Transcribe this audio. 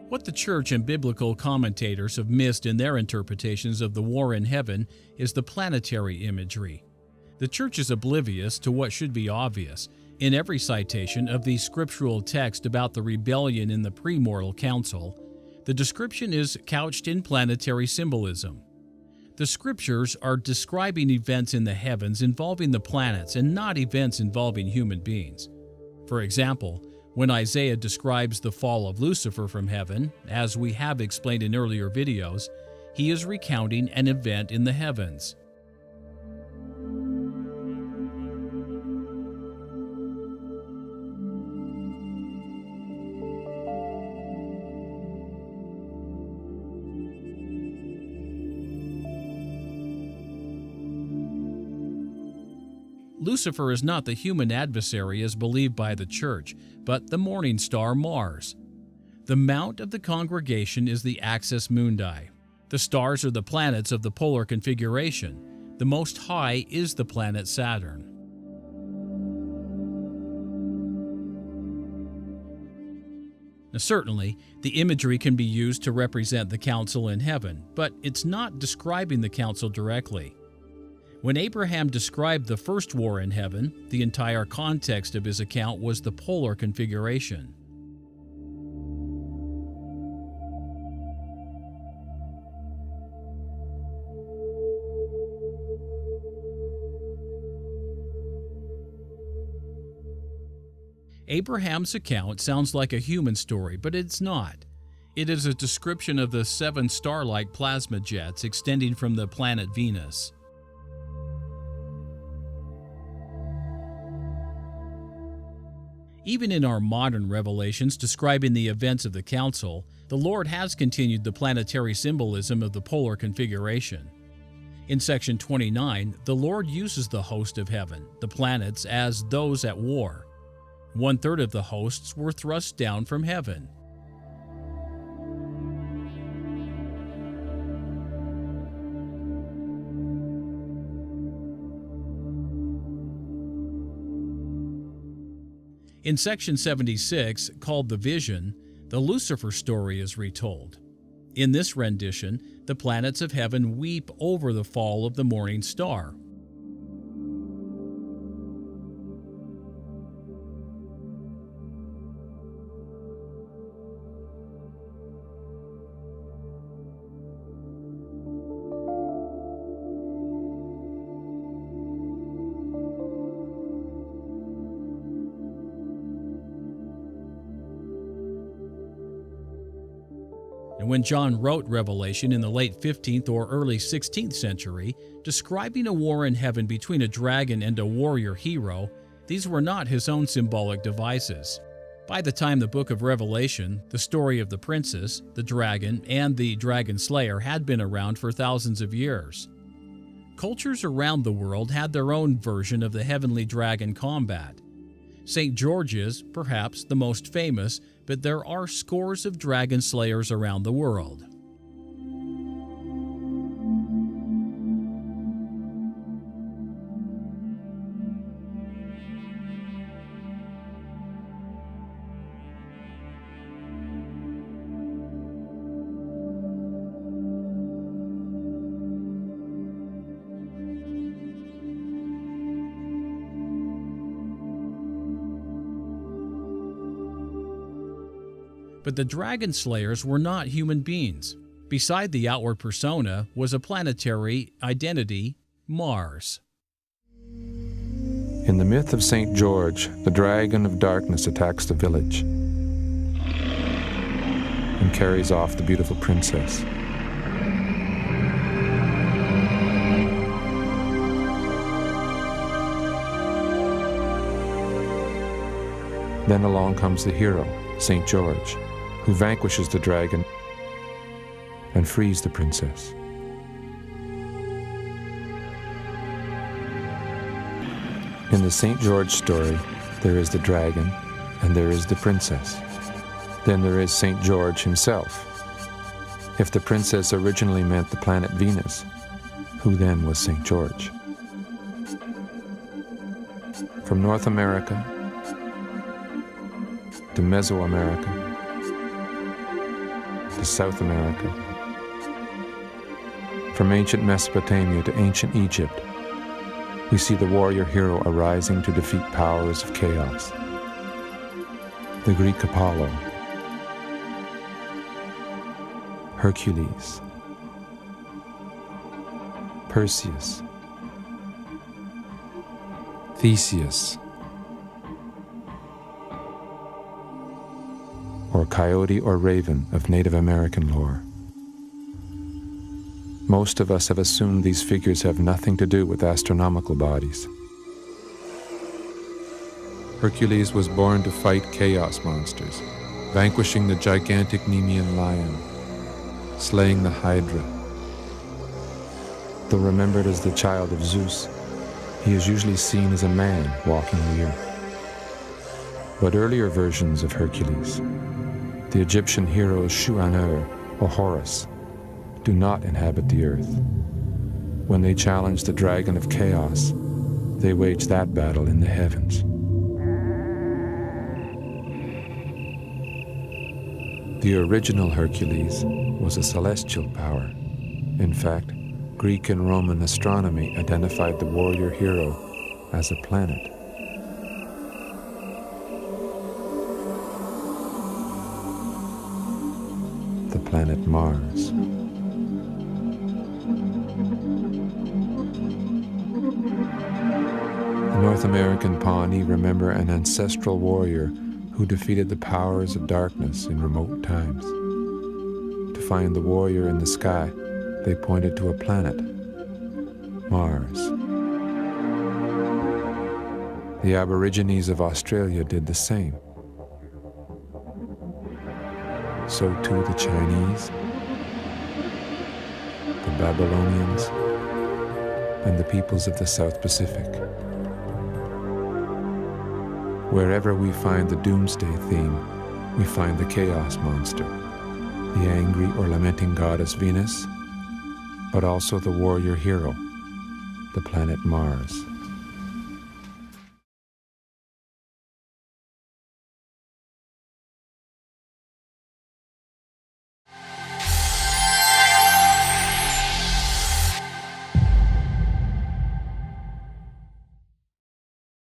What the church and biblical commentators have missed in their interpretations of the war in heaven is the planetary imagery. The church is oblivious to what should be obvious. In every citation of the scriptural text about the rebellion in the premortal council, the description is couched in planetary symbolism. The scriptures are describing events in the heavens involving the planets and not events involving human beings. For example, when Isaiah describes the fall of Lucifer from heaven, as we have explained in earlier videos, he is recounting an event in the heavens. Lucifer is not the human adversary as believed by the church, but the morning star Mars. The mount of the congregation is the axis mundi. The stars are the planets of the polar configuration. The most high is the planet Saturn. Now, certainly, the imagery can be used to represent the council in heaven, but it's not describing the council directly. When Abraham described the first war in heaven, the entire context of his account was the polar configuration. Abraham's account sounds like a human story, but it's not. It is a description of the 7 star-like plasma jets extending from the planet Venus. Even in our modern revelations describing the events of the council, the Lord has continued the planetary symbolism of the polar configuration. In section 29, the Lord uses the host of heaven, the planets, as those at war. 1/3 of the hosts were thrust down from heaven. In section 76, called The Vision, the Lucifer story is retold. In this rendition, the planets of heaven weep over the fall of the morning star. And when John wrote Revelation in the late 15th or early 16th century, describing a war in heaven between a dragon and a warrior hero, these were not his own symbolic devices. By the time the book of Revelation, the story of the princess, the dragon, and the dragonslayer had been around for thousands of years. Cultures around the world had their own version of the heavenly dragon combat. St. George is, perhaps, the most famous, but there are scores of dragon slayers around the world. But the dragon slayers were not human beings. Beside the outward persona was a planetary identity, Mars. In the myth of St. George, the dragon of darkness attacks the village and carries off the beautiful princess. Then along comes the hero, St. George, who vanquishes the dragon and frees the princess. In the St. George story, there is the dragon and there is the princess. Then there is St. George himself. If the princess originally meant the planet Venus, who then was St. George? From North America to Mesoamerica South America. From ancient Mesopotamia to ancient Egypt, we see the warrior hero arising to defeat powers of chaos. The Greek Apollo, Hercules, Perseus, Theseus, or coyote or raven of Native American lore. Most of us have assumed these figures have nothing to do with astronomical bodies. Hercules was born to fight chaos monsters, vanquishing the gigantic Nemean lion, slaying the Hydra. Though remembered as the child of Zeus, he is usually seen as a man walking the earth. But earlier versions of Hercules, the Egyptian heroes Shu-Anur or Horus, do not inhabit the earth. When they challenge the dragon of chaos, they wage that battle in the heavens. The original Hercules was a celestial power. In fact, Greek and Roman astronomy identified the warrior hero as a planet. The planet Mars. The North American Pawnee remember an ancestral warrior who defeated the powers of darkness in remote times. To find the warrior in the sky, they pointed to a planet, Mars. The Aborigines of Australia did the same. So too the Chinese, the Babylonians, and the peoples of the South Pacific. Wherever we find the doomsday theme, we find the chaos monster, the angry or lamenting goddess Venus, but also the warrior hero, the planet Mars.